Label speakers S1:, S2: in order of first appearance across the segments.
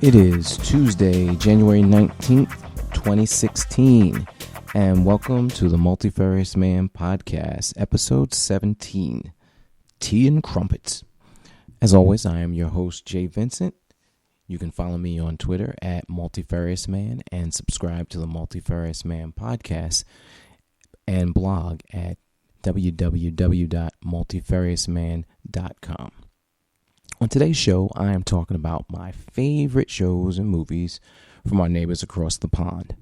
S1: It is Tuesday, January 19th, 2016, and welcome to the Multifarious Man Podcast, episode 17, Tea and Crumpets. As always, I am your host, Jay Vincent. You can follow me on Twitter at Multifarious Man and subscribe to the Multifarious Man Podcast and blog at www.multifariousman.com. On today's show, I am talking about my favorite shows and movies from our neighbors across the pond.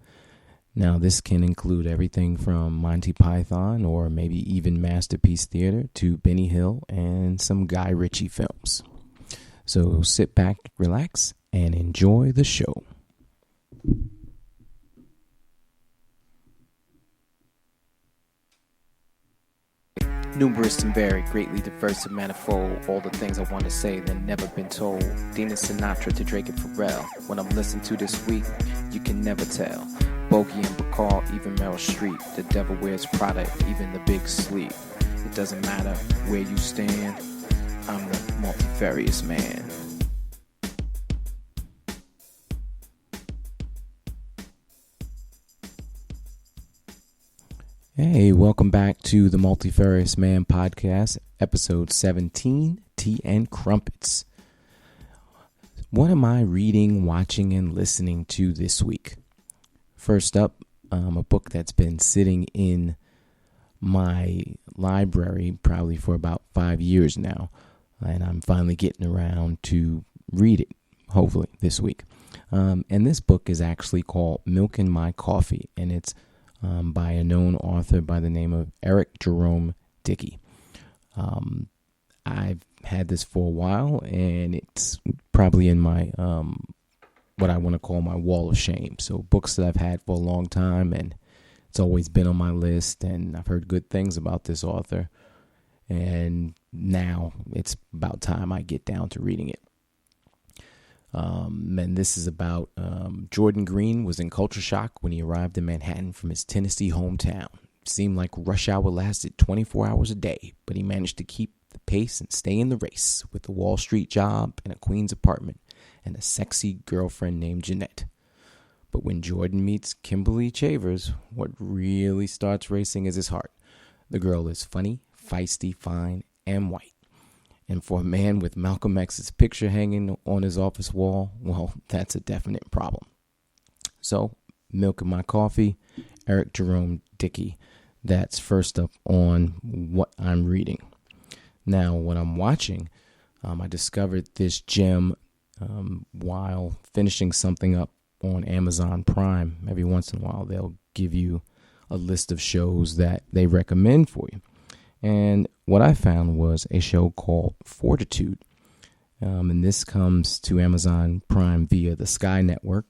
S1: Now, this can include everything from Monty Python or maybe even Masterpiece Theater to Benny Hill and some Guy Ritchie films. So sit back, relax, and enjoy the show.
S2: Numerous and varied, greatly diverse and manifold. All the things I want to say that never been told. Dina Sinatra to Drake and Pharrell. When I'm listening to this week, you can never tell. Bogey and Bacall, even Meryl Streep. The devil wears Prada, even the big sleep. It doesn't matter where you stand. I'm the multifarious man.
S1: Hey, welcome back to the Multifarious Man Podcast, episode 17, Tea and Crumpets. What am I reading, watching, and listening to this week? First up, a book that's been sitting in my library probably for about 5 years now, and I'm finally getting around to read it, hopefully, this week. And this book is actually called Milking My Coffee, and it's by a known author by the name of Eric Jerome Dickey. I've had this for a while, and it's probably in my what I want to call my wall of shame. So books that I've had for a long time, and it's always been on my list, and I've heard good things about this author, and now it's about time I get down to reading it. And this is about Jordan Green was in culture shock when he arrived in Manhattan from his Tennessee hometown. It seemed like rush hour lasted 24 hours a day, but he managed to keep the pace and stay in the race with a Wall Street job and a Queens apartment and a sexy girlfriend named Jeanette. But when Jordan meets Kimberly Chavers, what really starts racing is his heart. The girl is funny, feisty, fine, and white. And for a man with Malcolm X's picture hanging on his office wall, well, that's a definite problem. So, Milking My Coffee, Eric Jerome Dickey. That's first up on what I'm reading. Now, what I'm watching, I discovered this gem while finishing something up on Amazon Prime. Every once in a while, they'll give you a list of shows that they recommend for you. And what I found was a show called Fortitude. And this comes to Amazon Prime via the Sky Network.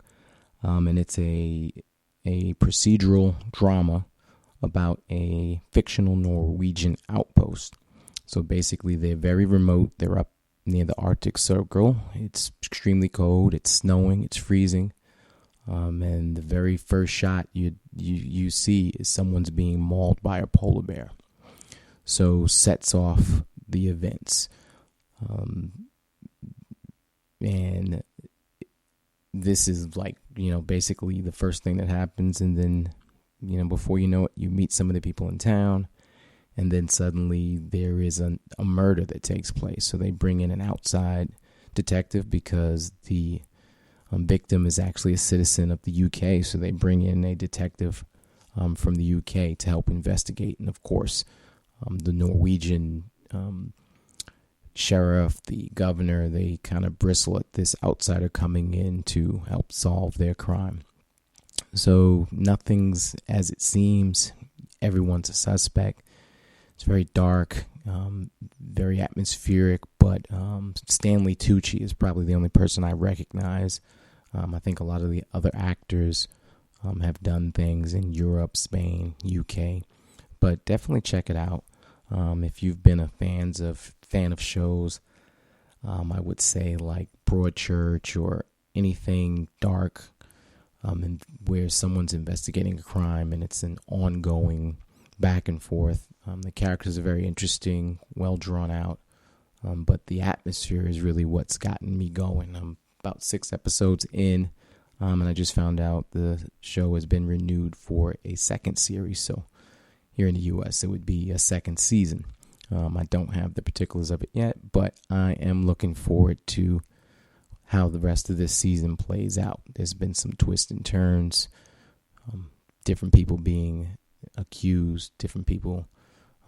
S1: And it's a procedural drama about a fictional Norwegian outpost. So basically, they're very remote. They're up near the Arctic Circle. It's extremely cold. It's snowing. It's freezing. And the very first shot you see is someone's being mauled by a polar bear. So sets off the events. And this is like, basically the first thing that happens. And then, before you know it, you meet some of the people in town. And then suddenly there is a murder that takes place. So they bring in an outside detective because the victim is actually a citizen of the UK. So they bring in a detective from the UK to help investigate. And of course, the Norwegian sheriff, the governor, they kind of bristle at this outsider coming in to help solve their crime. So nothing's as it seems. Everyone's a suspect. It's very dark, very atmospheric, but Stanley Tucci is probably the only person I recognize. I think a lot of the other actors have done things in Europe, Spain, UK, but definitely check it out. If you've been a fan of shows, I would say like Broadchurch or anything dark, and where someone's investigating a crime and it's an ongoing back and forth. The characters are very interesting, well drawn out, but the atmosphere is really what's gotten me going. I'm about 6 episodes in, and I just found out the show has been renewed for a second series. So here in the U.S., it would be a second season. I don't have the particulars of it yet, but I am looking forward to how the rest of this season plays out. There's been some twists and turns, different people being accused, different people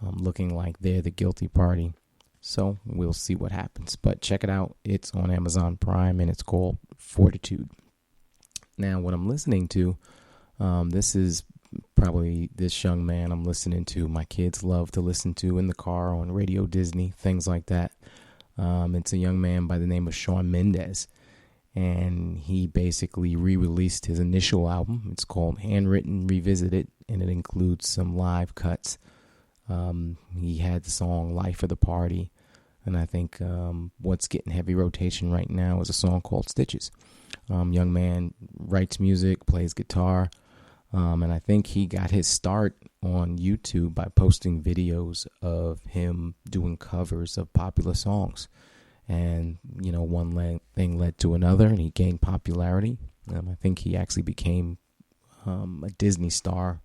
S1: looking like they're the guilty party. So we'll see what happens. But check it out. It's on Amazon Prime, and it's called Fortitude. Now, what I'm listening to, this is probably this young man I'm listening to. My kids love to listen to in the car, on Radio Disney, things like that. It's a young man by the name of Shawn Mendes, and he basically re-released his initial album. It's called Handwritten Revisited, and it includes some live cuts. He had the song Life of the Party, and I think what's getting heavy rotation right now is a song called Stitches. Young man writes music, plays guitar, and I think he got his start on YouTube by posting videos of him doing covers of popular songs. And, one thing led to another, and he gained popularity. I think he actually became a Disney star.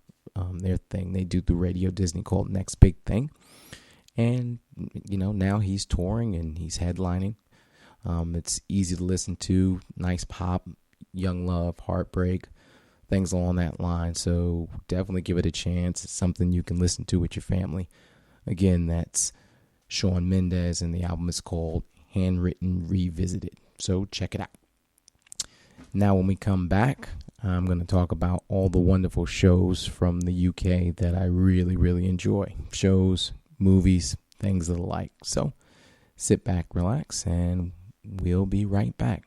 S1: Their thing they do through Radio Disney called Next Big Thing. And, now he's touring and he's headlining. It's easy to listen to, nice pop, young love, heartbreak, things along that line. So definitely give it a chance. It's something you can listen to with your family. Again, that's Shawn Mendes, and the album is called Handwritten Revisited. So check it out. Now, when we come back, I'm going to talk about all the wonderful shows from the UK that I really, really enjoy. Shows, movies, things of the like. So sit back, relax, and we'll be right back.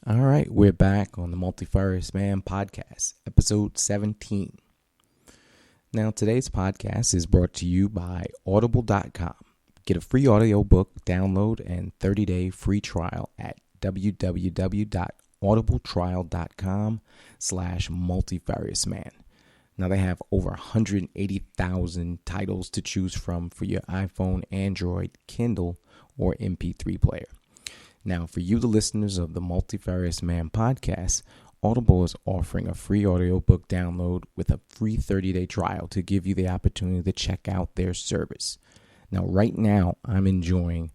S1: All right, we're back on the Multifarious Man podcast, episode 17. Now, today's podcast is brought to you by Audible.com. Get a free audiobook download and 30-day free trial at www.audibletrial.com/multifariousman. Now, they have over 180,000 titles to choose from for your iPhone, Android, Kindle, or MP3 player. Now, for you, the listeners of the Multifarious Man podcast, Audible is offering a free audiobook download with a free 30-day trial to give you the opportunity to check out their service. Now, right now, I'm enjoying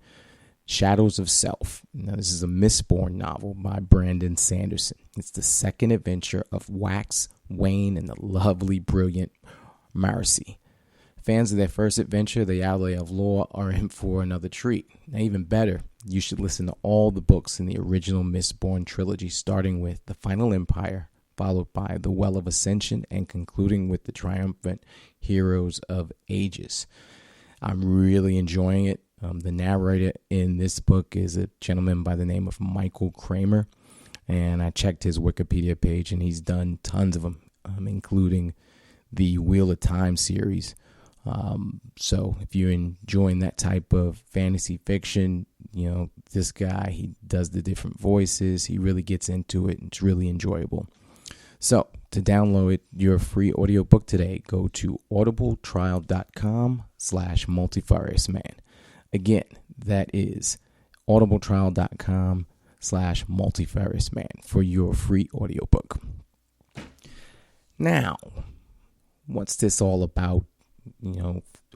S1: Shadows of Self. Now, this is a Mistborn novel by Brandon Sanderson. It's the second adventure of Wax, Wayne, and the lovely, brilliant Marcy. Fans of their first adventure, The Alley of Law, are in for another treat. Now, even better, you should listen to all the books in the original Mistborn trilogy, starting with The Final Empire, followed by The Well of Ascension, and concluding with The Triumphant Heroes of Ages. I'm really enjoying it. The narrator in this book is a gentleman by the name of Michael Kramer, and I checked his Wikipedia page, and he's done tons of them, including the Wheel of Time series. So if you're enjoying that type of fantasy fiction, this guy, he does the different voices. He really gets into it. And it's really enjoyable. So to download your free audiobook today, go to audibletrial.com/multifariousman. Again, that is audibletrial.com/multifariousman for your free audiobook. Now, what's this all about?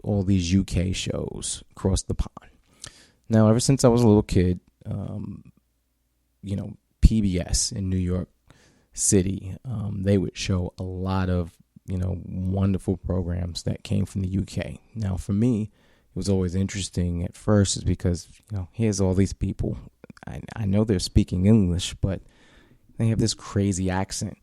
S1: All these UK shows across the pond. Now, ever since I was a little kid, PBS in New York City, they would show a lot of, wonderful programs that came from the UK. Now, for me, it was always interesting at first is because, here's all these people. I know they're speaking English, but they have this crazy accent.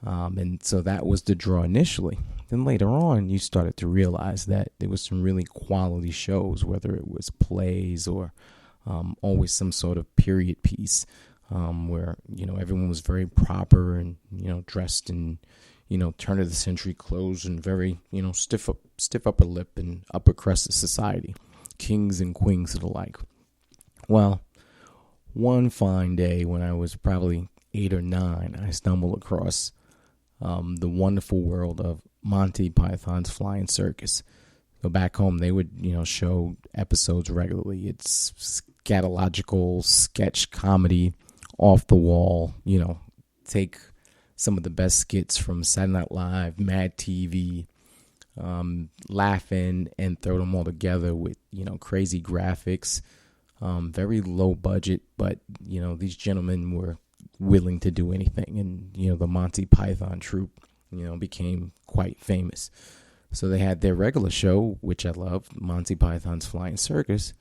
S1: And so that was the draw initially. Then later on, you started to realize that there was some really quality shows, whether it was plays or always some sort of period piece where, everyone was very proper and, dressed in, turn of the century clothes and very, stiff upper lip and upper crust of society, kings and queens of the like. Well, one fine day when I was probably 8 or 9, I stumbled across the wonderful world of Monty Python's Flying Circus. So back home, they would, show episodes regularly. It's scatological sketch comedy, off the wall, take some of the best skits from Saturday Night Live, Mad TV, laughing and throw them all together with, crazy graphics, very low budget, but, these gentlemen were willing to do anything. And, the Monty Python troupe, became quite famous. So they had their regular show, which I loved, Monty Python's Flying Circus,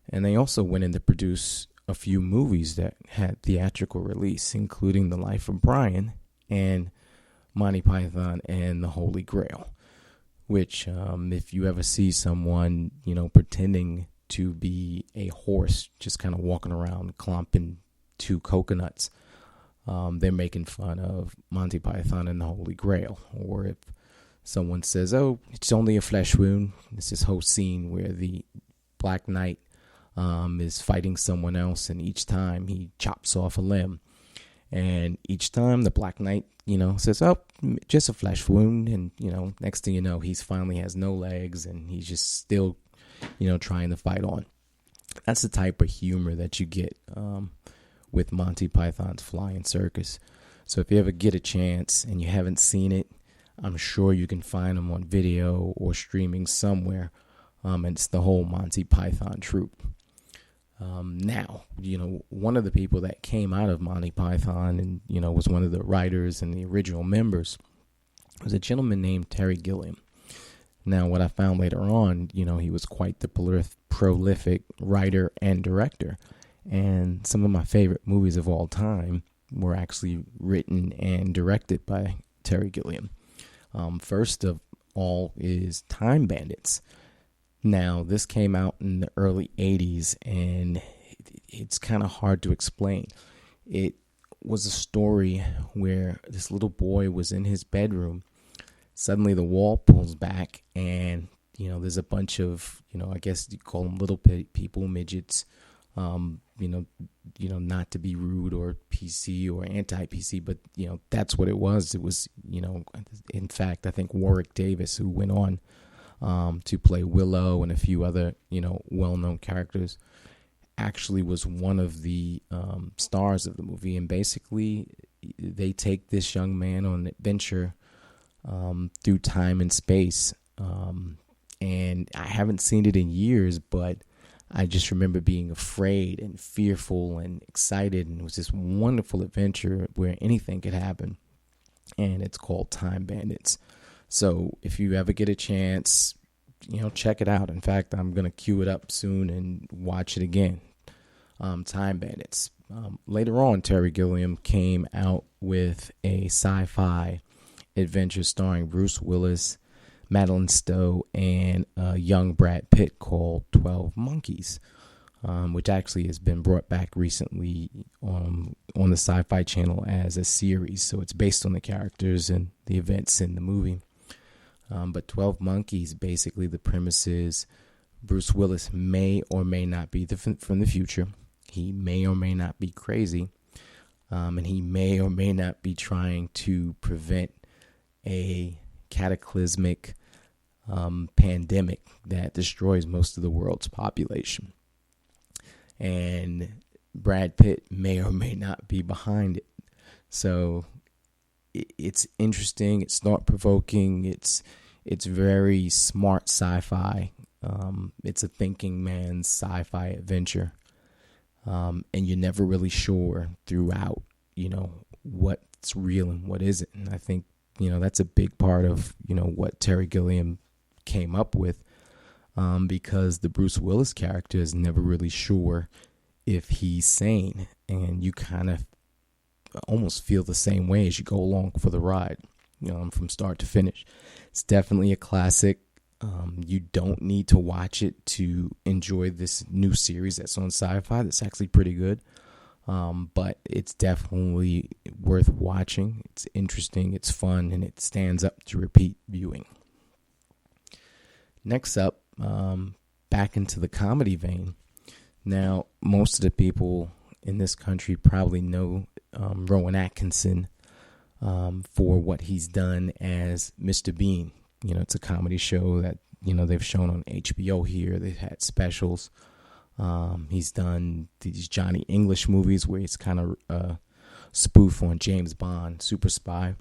S1: and they also went in to produce a few movies that had theatrical release, including The Life of Brian and Monty Python and the Holy Grail, which if you ever see someone, pretending to be a horse, just kind of walking around clomping 2 coconuts, they're making fun of Monty Python and the Holy Grail. Or if someone says, oh, it's only a flesh wound, it's this whole scene where the Black Knight is fighting someone else, and each time he chops off a limb. And each time the Black Knight, says, oh, just a flesh wound. And, next thing you know, he finally has no legs and he's just still, trying to fight on. That's the type of humor that you get with Monty Python's Flying Circus. So if you ever get a chance and you haven't seen it, I'm sure you can find them on video or streaming somewhere. And it's the whole Monty Python troupe. Now, one of the people that came out of Monty Python and, was one of the writers and the original members was a gentleman named Terry Gilliam. Now, what I found later on, he was quite the prolific writer and director. And some of my favorite movies of all time were actually written and directed by Terry Gilliam. First of all is Time Bandits. Now, this came out in the early 80s, and it's kind of hard to explain. It was a story where this little boy was in his bedroom. Suddenly, the wall pulls back, and, there's a bunch of, I guess you call them little people, midgets, not to be rude or PC or anti-PC, but, that's what it was. It was, in fact, I think Warwick Davis, who went on to play Willow and a few other, well-known characters, actually was one of the stars of the movie. And basically, they take this young man on an adventure through time and space. And I haven't seen it in years, but I just remember being afraid and fearful and excited. And it was this wonderful adventure where anything could happen. And it's called Time Bandits. So if you ever get a chance, check it out. In fact, I'm going to queue it up soon and watch it again. Time Bandits. Later on, Terry Gilliam came out with a sci-fi adventure starring Bruce Willis, Madeline Stowe, and young Brad Pitt called 12 Monkeys, which actually has been brought back recently on the Sci-Fi Channel as a series. So it's based on the characters and the events in the movie. But 12 Monkeys, basically the premise is Bruce Willis may or may not be from the future. He may or may not be crazy. And he may or may not be trying to prevent a cataclysmic pandemic that destroys most of the world's population. And Brad Pitt may or may not be behind it. So it's interesting. It's thought-provoking. It's very smart sci-fi. It's a thinking man's sci-fi adventure. And you're never really sure throughout, what's real and what isn't. And I think, that's a big part of, what Terry Gilliam came up with, because the Bruce Willis character is never really sure if he's sane. And you kind of almost feel the same way as you go along for the ride, from start to finish. It's definitely a classic. You don't need to watch it to enjoy this new series that's on Sci-Fi. That's actually pretty good. But it's definitely worth watching. It's interesting, it's fun, and it stands up to repeat viewing. Next up, back into the comedy vein. Now, most of the people in this country probably know Rowan Atkinson for what he's done as Mr. Bean. You know, it's a comedy show that, you know, they've shown on HBO here. They've had specials. He's done these Johnny English movies where he's kind of a spoof on James Bond, Super Spy.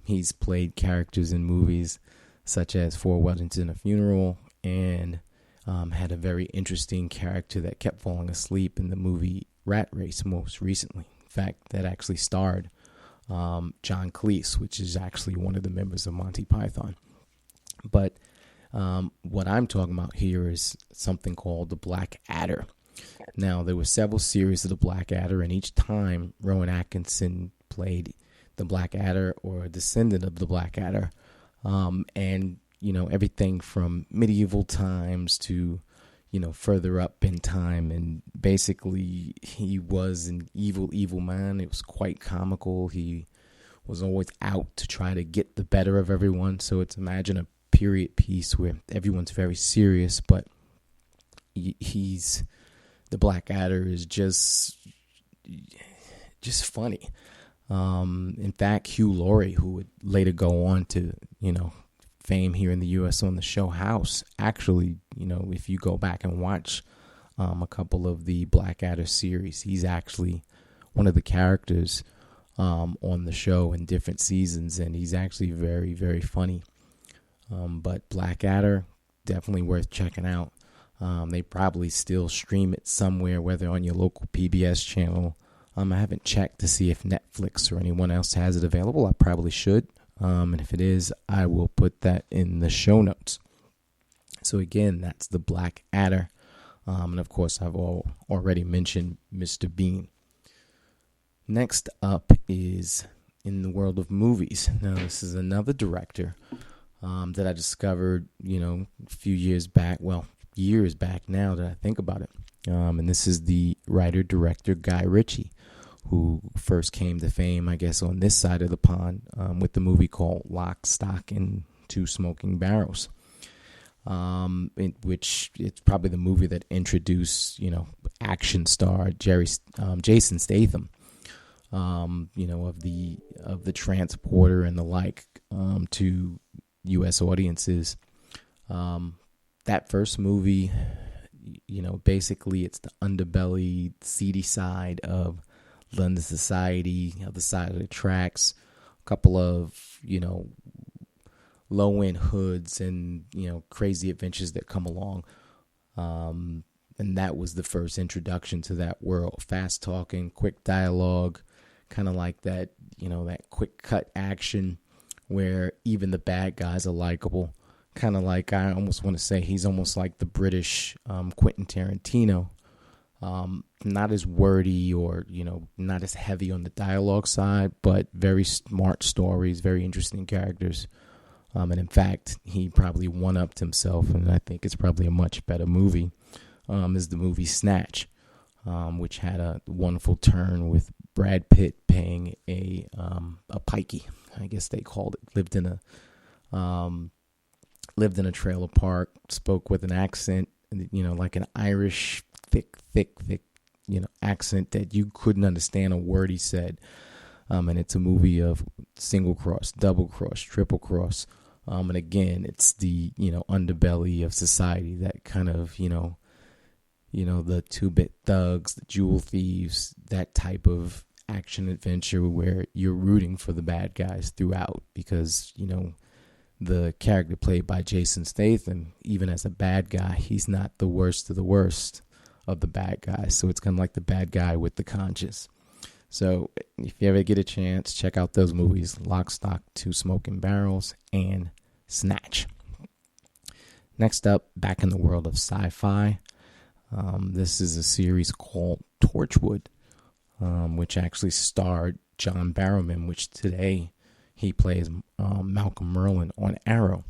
S1: He's played characters in movies such as For Weddington, A Funeral, and had a very interesting character that kept falling asleep in the movie Rat Race most recently. In fact, that actually starred John Cleese, which is actually one of the members of Monty Python. But what I'm talking about here is something called the Black Adder. Now, there were several series of the Black Adder, and each time Rowan Atkinson played the Black Adder or a descendant of the Black Adder. And, you know, everything from medieval times to, you know, further up in time. And basically, he was an evil man. It was quite comical. He was always out to try to get the better of everyone. So it's, imagine a period piece where everyone's very serious, but the Black Adder is just funny. In fact, Hugh Laurie, who would later go on to, you know, fame here in the U.S. on the show House, actually, you know, if you go back and watch a couple of the Black Adder series, he's actually one of the characters on the show in different seasons, and he's actually very, very funny. But Black Adder, definitely worth checking out. They probably still stream it somewhere, whether on your local PBS channel. I haven't checked to see if Netflix or anyone else has it available. I probably should. And if it is, I will put that in the show notes. So again, that's the Black Adder. And of course, I've already mentioned Mr. Bean. Next up is in the world of movies. Now, this is another director that I discovered, you know, a few years back. Well, years back now that I think about it. And this is the writer-director Guy Ritchie, who first came to fame, I guess, on this side of the pond with the movie called Lock, Stock, and Two Smoking Barrels, in which it's probably the movie that introduced, you know, action star Jason Statham, you know, of the Transporter and the like, to U.S. audiences. That first movie, you know, basically it's the underbelly, seedy side of London society, the side of the tracks, a couple of, you know, low-end hoods and, you know, crazy adventures that come along. And that was the first introduction to that world. Fast talking, quick dialogue, kind of like that, you know, that quick cut action where even the bad guys are likable. Kind of like, I almost want to say he's almost like the British Quentin Tarantino. Not as wordy or, you know, not as heavy on the dialogue side, but very smart stories, very interesting characters. And in fact, he probably one-upped himself, and I think it's probably a much better movie, is the movie Snatch, which had a wonderful turn with Brad Pitt playing a pikey, I guess they called it. Lived in a trailer park, spoke with an accent, you know, like an Irish thick, you know, accent that you couldn't understand a word he said. And it's a movie of single cross, double cross, triple cross. And again, it's the, you know, underbelly of society, that kind of, you know, the two-bit thugs, the jewel thieves, that type of action adventure where you're rooting for the bad guys throughout, because, you know, the character played by Jason Statham, even as a bad guy, he's not the worst of the worst of the bad guys. So it's kind of like the bad guy with the conscience. So if you ever get a chance, check out those movies, Lock, Stock, Two Smoking Barrels, and Snatch. Next up, back in the world of sci-fi, this is a series called Torchwood, which actually starred John Barrowman, which today he plays Malcolm Merlyn on Arrow.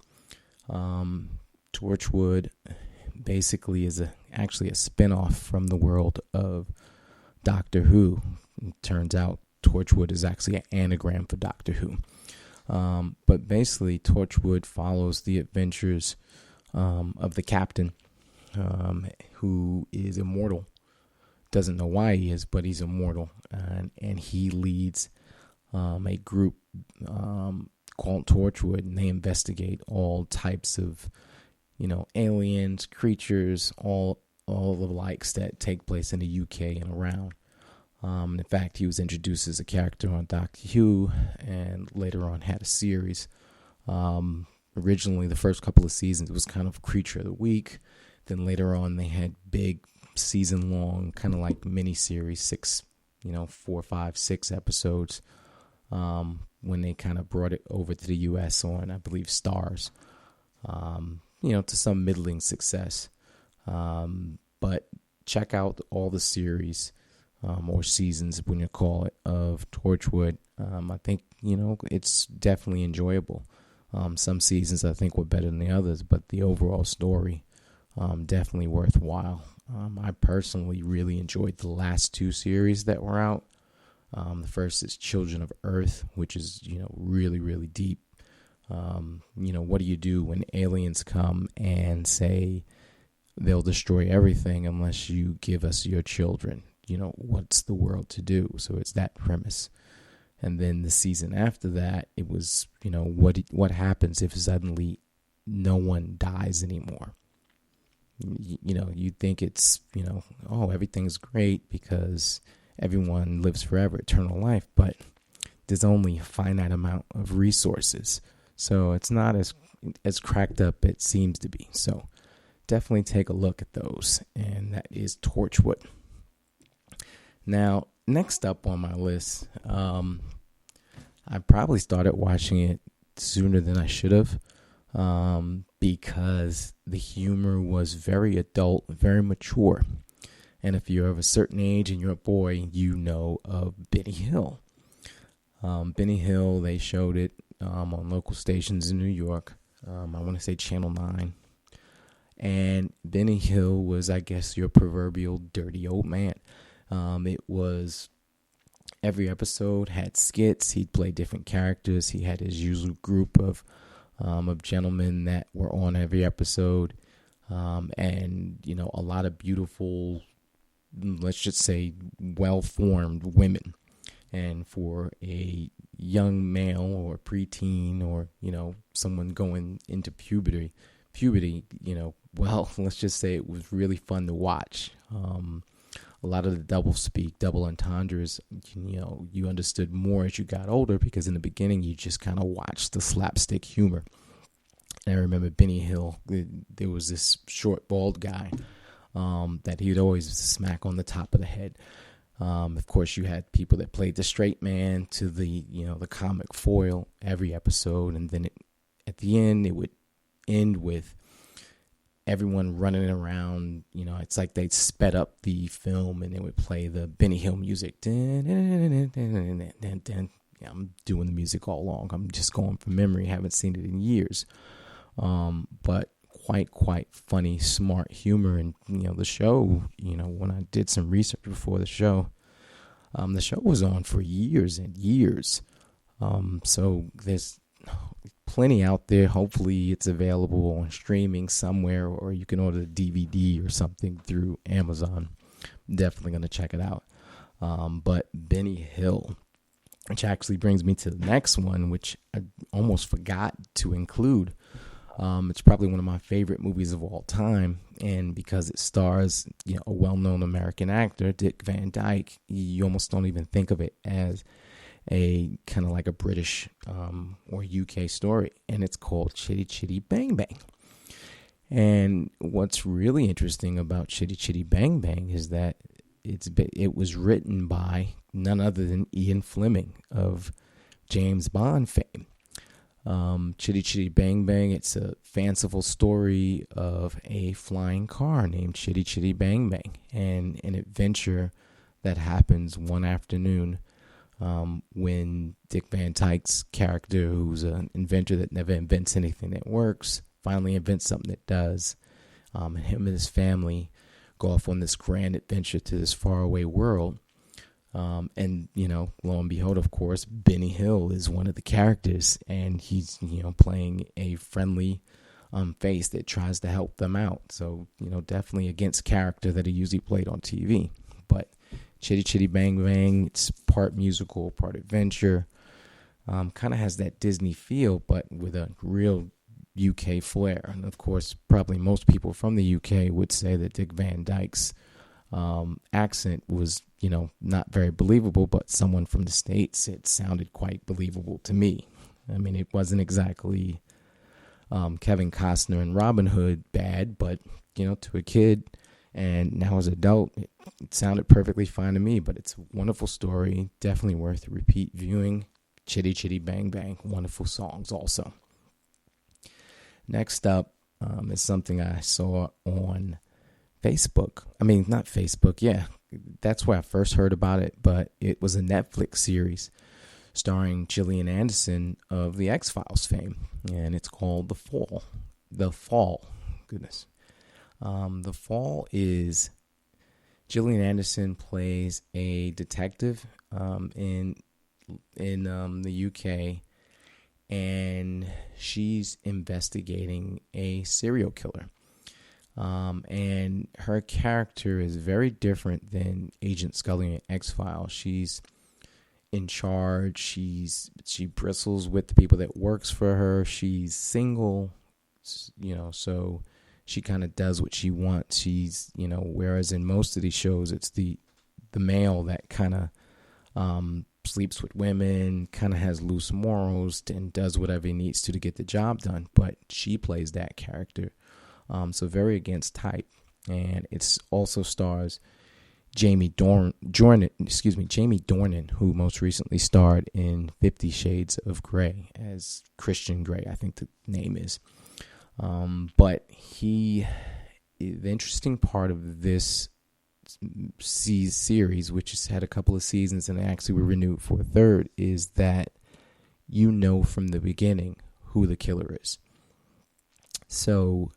S1: Torchwood basically is actually a spinoff from the world of Doctor Who. It turns out Torchwood is actually an anagram for Doctor Who. But basically, Torchwood follows the adventures of the captain, who is immortal. Doesn't know why he is, but he's immortal. And he leads a group called Torchwood, and they investigate all types of, aliens, creatures, all the likes that take place in the UK and around. In fact, he was introduced as a character on Doctor Who, and later on had a series. Originally, the first couple of seasons, it was kind of Creature of the Week. Then later on, they had big season-long, kind of like mini-series, 4, 5, 6 episodes, when they kind of brought it over to the U.S. on, I believe, Starz, to some middling success. But check out all the series, or seasons, when you call it, of Torchwood. I think, it's definitely enjoyable. Some seasons I think were better than the others, but the overall story, definitely worthwhile. I personally really enjoyed the last 2 series that were out. The first is Children of Earth, which is, really, really deep. What do you do when aliens come and say they'll destroy everything unless you give us your children? What's the world to do? So it's that premise. And then the season after that, it was, what happens if suddenly no one dies anymore? You think it's, everything's great because everyone lives forever, eternal life, but there's only a finite amount of resources. So it's not as cracked up it seems to be. So definitely take a look at those. And that is Torchwood. Now, next up on my list, I probably started watching it sooner than I should have, because the humor was very adult, very mature. And if you're of a certain age and you're a boy, you know of Benny Hill. Benny Hill, they showed it on local stations in New York. I want to say Channel 9. And Benny Hill was, I guess, your proverbial dirty old man. It was, every episode had skits. He'd play different characters. He had his usual group of gentlemen that were on every episode. And, a lot of beautiful, let's just say, well-formed women. And for a young male or preteen or, someone going into puberty, let's just say it was really fun to watch. A lot of the double speak, double entendres, you understood more as you got older, because in the beginning you just kind of watched the slapstick humor. And I remember Benny Hill, there was this short, bald guy that he'd always smack on the top of the head. Of course, you had people that played the straight man to the, the comic foil every episode. And then at the end, it would end with everyone running around. It's like they'd sped up the film and they would play the Benny Hill music. I'm doing the music all along. I'm just going from memory. Haven't seen it in years. But quite funny, smart humor. And, the show, when I did some research before the show was on for years and years. So there's plenty out there. Hopefully it's available on streaming somewhere, or you can order the DVD or something through Amazon. I'm definitely going to check it out. But Benny Hill, which actually brings me to the next one, which I almost forgot to include. It's probably one of my favorite movies of all time, and because it stars, a well-known American actor, Dick Van Dyke, you almost don't even think of it as a kind of like a British or UK story, and it's called Chitty Chitty Bang Bang. And what's really interesting about Chitty Chitty Bang Bang is that it was written by none other than Ian Fleming of James Bond fame. Chitty Chitty Bang Bang, it's a fanciful story of a flying car named Chitty Chitty Bang Bang, and an adventure that happens one afternoon when Dick Van Dyke's character, who's an inventor that never invents anything that works, finally invents something that does. And him and his family go off on this grand adventure to this faraway world. And, lo and behold, of course, Benny Hill is one of the characters, and he's, playing a friendly face that tries to help them out. So, definitely against character that he usually played on TV. But Chitty Chitty Bang Bang, it's part musical, part adventure. Kind of has that Disney feel, but with a real UK flair. And of course, probably most people from the UK would say that Dick Van Dyke's accent was, not very believable, but someone from the States, it sounded quite believable to me. I mean, it wasn't exactly Kevin Costner and Robin Hood bad, but, to a kid and now as an adult, it sounded perfectly fine to me. But it's a wonderful story, definitely worth repeat viewing. Chitty Chitty Bang Bang, wonderful songs also. Next up is something I saw on Facebook. I mean, not Facebook, yeah. That's where I first heard about it, but it was a Netflix series starring Gillian Anderson of the X-Files fame, and it's called The Fall. The Fall, goodness. The Fall is Gillian Anderson plays a detective in the UK, and she's investigating a serial killer. And her character is very different than Agent Scully in X-Files. She's in charge. She bristles with the people that works for her. She's single, so she kind of does what she wants. She's, whereas in most of these shows, it's the male that kind of sleeps with women, kind of has loose morals, and does whatever he needs to get the job done. But she plays that character. So very against type. And it also stars Jamie Dornan, who most recently starred in 50 Shades of Grey as Christian Grey, I think the name is. But the interesting part of this series, which has had a couple of seasons and actually were renewed for a third, is that from the beginning who the killer is. So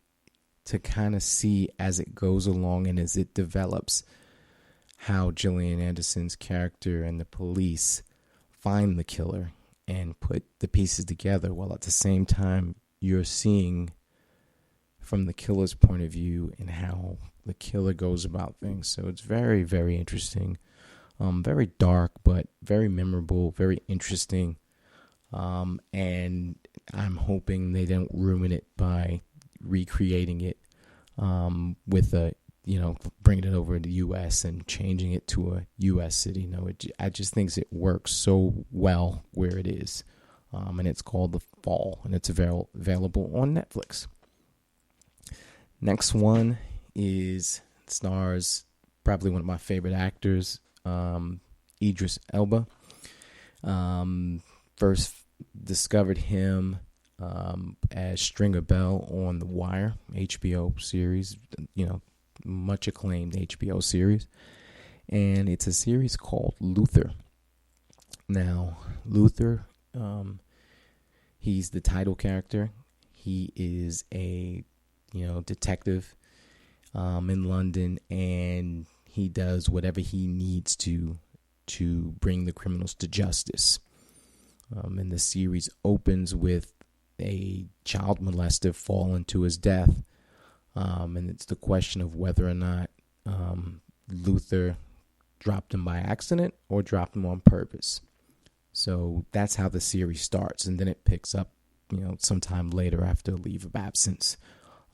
S1: to kind of see as it goes along and as it develops how Gillian Anderson's character and the police find the killer and put the pieces together, while at the same time you're seeing from the killer's point of view and how the killer goes about things. So it's very, very interesting. Very dark, but very memorable, very interesting. And I'm hoping they don't ruin it by recreating it with bringing it over to the U.S. and changing it to a U.S. city. I just think it works so well where it is. And it's called The Fall, and it's available on Netflix. Next one stars probably one of my favorite actors, Idris Elba. First discovered him as Stringer Bell on The Wire, HBO series, much acclaimed HBO series. And it's a series called Luther. Now, Luther, he's the title character. He is a, detective in London, and he does whatever he needs to bring the criminals to justice. And the series opens with a child molester falling to his death. And it's the question of whether or not Luther dropped him by accident or dropped him on purpose. So that's how the series starts. And then it picks up, sometime later after a leave of absence.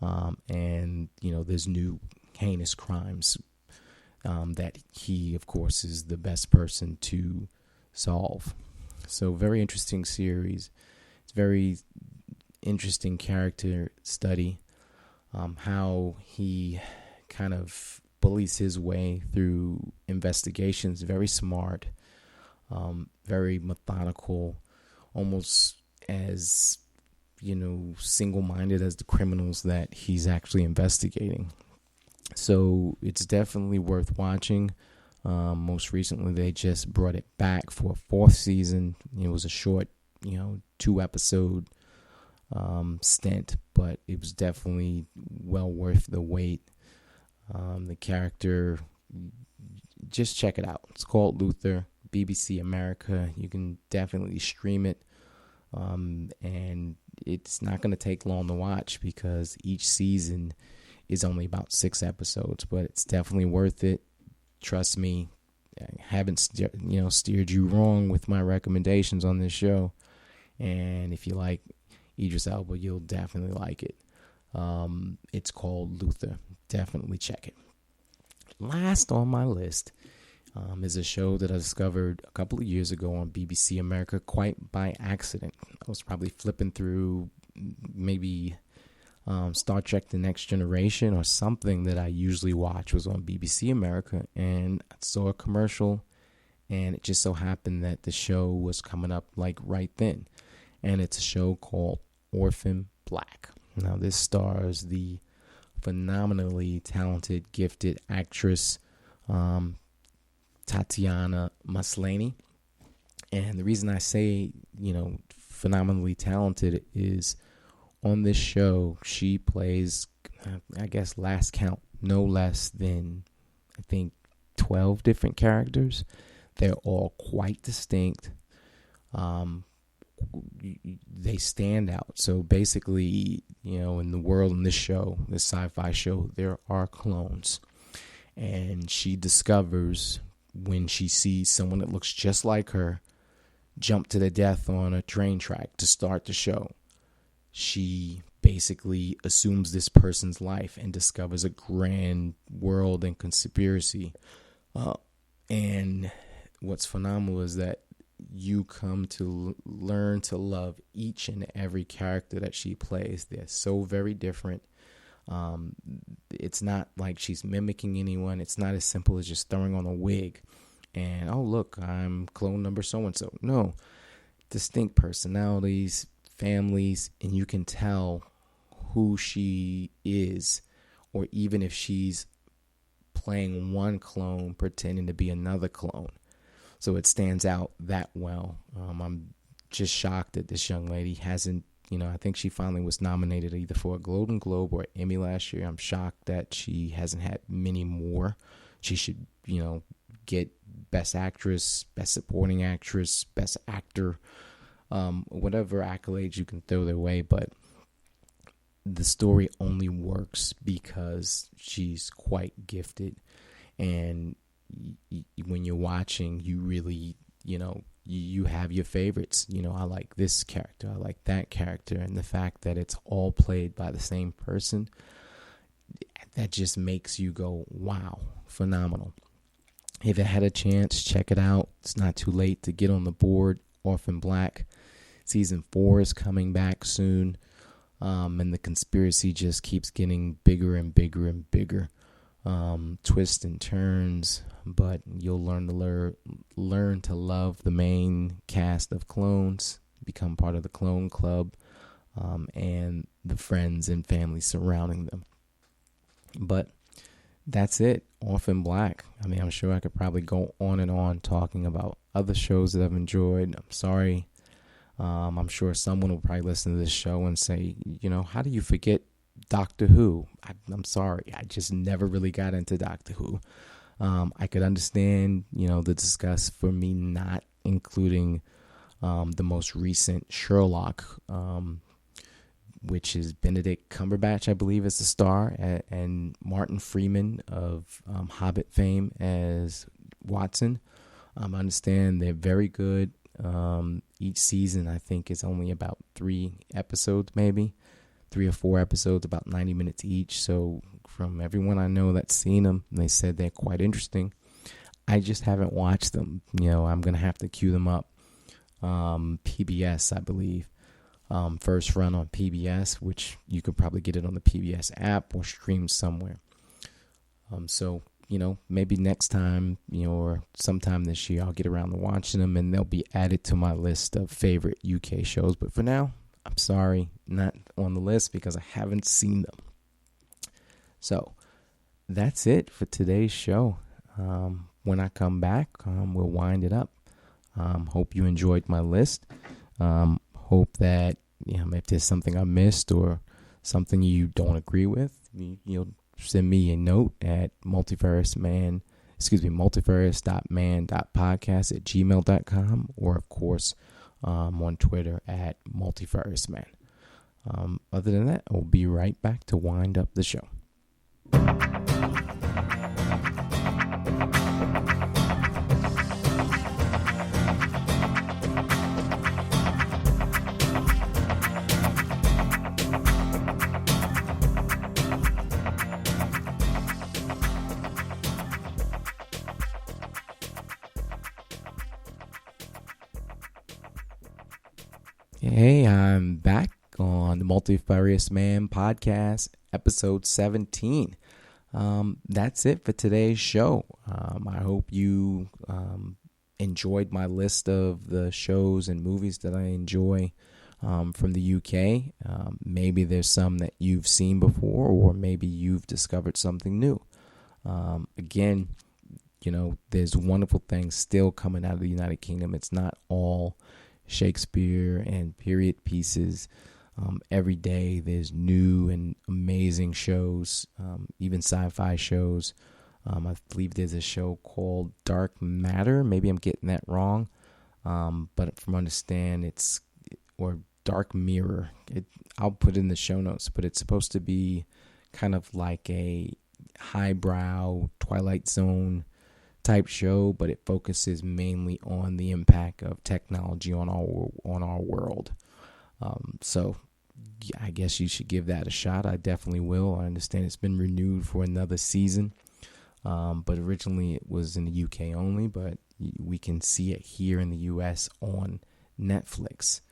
S1: And, there's new heinous crimes that he, of course, is the best person to solve. So very interesting series. It's very interesting character study. How he kind of bullies his way through investigations. Very smart, very methodical, almost as, single-minded as the criminals that he's actually investigating. So it's definitely worth watching. Most recently, they just brought it back for a fourth season. It was a short, 2-episode stint, but it was definitely well worth the wait. The character just check it out. It's called Luther, BBC America. You can definitely stream it. And it's not going to take long to watch because each season is only about 6 episodes, but it's definitely worth it. Trust me, I haven't steered you wrong with my recommendations on this show. And if you like Idris Elba, you'll definitely like it. It's called Luther. Definitely check it. Last on my list is a show that I discovered a couple of years ago on BBC America quite by accident. I was probably flipping through maybe Star Trek The Next Generation or something that I usually watch was on BBC America, and I saw a commercial, and it just so happened that the show was coming up like right then. And it's a show called Orphan Black. Now, this stars the phenomenally talented, gifted actress Tatiana Maslany. And the reason I say, phenomenally talented is on this show, she plays, I guess, last count, no less than, I think, 12 different characters. They're all quite distinct. They stand out. So basically, in the world, in this show, this sci-fi show, there are clones. And she discovers when she sees someone that looks just like her jump to their death on a train track to start the show, she basically assumes this person's life and discovers a grand world and conspiracy. And what's phenomenal is that you come to learn to love each and every character that she plays. They're so very different. It's not like she's mimicking anyone. It's not as simple as just throwing on a wig and, oh, look, I'm clone number so-and-so. No, distinct personalities, families, and you can tell who she is, or even if she's playing one clone pretending to be another clone. So it stands out that well. I'm just shocked that this young lady hasn't, I think she finally was nominated either for a Golden Globe or Emmy last year. I'm shocked that she hasn't had many more. She should, get Best Actress, Best Supporting Actress, Best Actor, whatever accolades you can throw their way. But the story only works because she's quite gifted. And when you're watching, you really, you have your favorites. I like this character, I like that character, and the fact that it's all played by the same person, that just makes you go, wow, phenomenal. If you had a chance, check it out. It's not too late to get on the board. Orphan Black season 4 is coming back soon, and the conspiracy just keeps getting bigger and bigger and bigger. Twists and turns, but you'll learn to love the main cast of clones, become part of the clone club, and the friends and family surrounding them. But that's it, Orphan Black. I mean, I'm sure I could probably go on and on talking about other shows that I've enjoyed. I'm sorry. I'm sure someone will probably listen to this show and say, how do you forget Doctor Who? I'm sorry. I just never really got into Doctor Who. I could understand, the disgust for me not including the most recent Sherlock, which is Benedict Cumberbatch, I believe, is the star, and Martin Freeman of Hobbit fame as Watson. I understand they're very good. Each season, I think, is only about 3 episodes, maybe 3 or 4 episodes, about 90 minutes each. So from everyone I know that's seen them, they said they're quite interesting. I just haven't watched them. I'm going to have to queue them up. PBS, I believe. First run on PBS, which you could probably get it on the PBS app or stream somewhere. So, maybe next time, or sometime this year, I'll get around to watching them, and they'll be added to my list of favorite UK shows. But for now, I'm sorry, not on the list because I haven't seen them. So that's it for today's show. When I come back, we'll wind it up. Hope you enjoyed my list. Hope that if there's something I missed or something you don't agree with, you'll send me a note at multiverseman multifarious.man.podcast@gmail.com, or of course on Twitter at multifariousman. Other than that, I'll be right back to wind up the show. Hey, I'm back on the Multifarious Man podcast, episode 17. That's it for today's show. I hope you enjoyed my list of the shows and movies that I enjoy from the UK. Maybe there's some that you've seen before, or maybe you've discovered something new. Again, there's wonderful things still coming out of the United Kingdom. It's not all Shakespeare and period pieces. Every day there's new and amazing shows, even sci-fi shows. I believe there's a show called Dark Matter. Maybe I'm getting that wrong, but from understand or Dark Mirror. I'll put in the show notes, but it's supposed to be kind of like a highbrow Twilight Zone type show, but it focuses mainly on the impact of technology on our world. So I guess you should give that a shot. I definitely will. I understand it's been renewed for another season, but originally it was in the UK only, but we can see it here in the US on Netflix.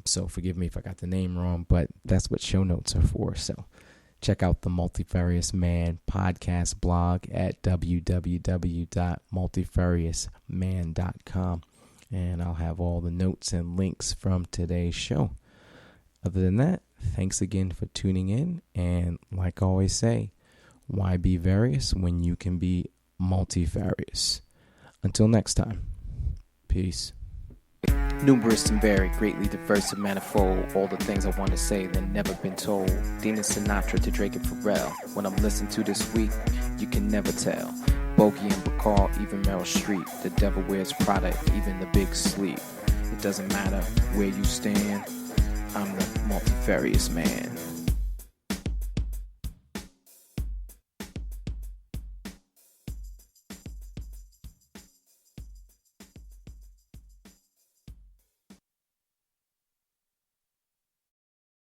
S1: So forgive me if I got the name wrong, but that's what show notes are for. So check out the Multifarious Man podcast blog at www.multifariousman.com, and I'll have all the notes and links from today's show. Other than that, thanks again for tuning in, and like I always say, why be various when you can be multifarious? Until next time, peace.
S2: Numerous and varied, greatly diverse and manifold. All the things I want to say that never been told. Dina Sinatra to Drake and Pharrell. When I'm listening to this week, you can never tell. Bogey and Bacall, even Meryl Streep. The devil wears Prada, even the big sleep. It doesn't matter where you stand, I'm the multifarious man.